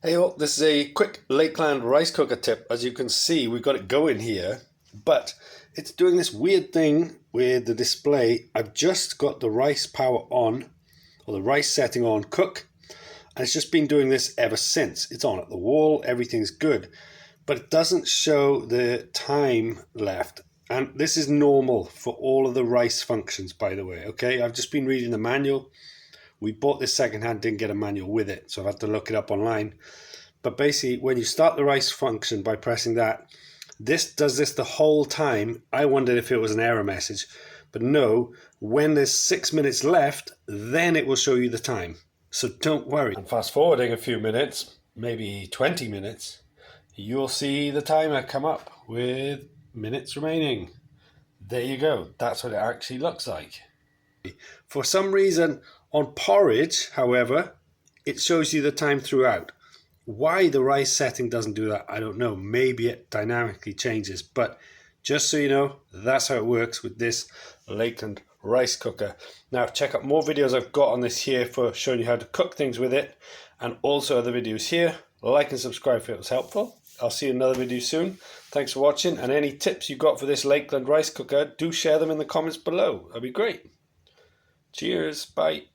Hey all, this is a quick Lakeland rice cooker tip. As you can see, we've got it going here, but it's doing this weird thing with the display. I've just got the rice power on, or the rice setting on cook, and it's just been doing this ever since. It's on at the wall, everything's good, but it doesn't show the time left. And this is normal for all of the rice functions, by the way, okay? I've just been reading the manual. We bought this secondhand, didn't get a manual with it, so I've had to look it up online. But basically, when you start the rice function by pressing that, this does this the whole time. I wondered if it was an error message, but no, when there's 6 minutes left, then it will show you the time. So don't worry. And fast forwarding a few minutes, maybe 20 minutes, you'll see the timer come up with minutes remaining. There you go. That's what it actually looks like. For some reason, on porridge, however, it shows you the time throughout. Why the rice setting doesn't do that, I don't know. Maybe it dynamically changes, but just so you know, that's how it works with this Lakeland rice cooker. Now check out more videos I've got on this here for showing you how to cook things with it, and also other videos here. Like and subscribe if it was helpful. I'll see you in another video soon. Thanks for watching, and any tips you got for this Lakeland rice cooker, do share them in the comments below. That'd be great. Cheers, bye.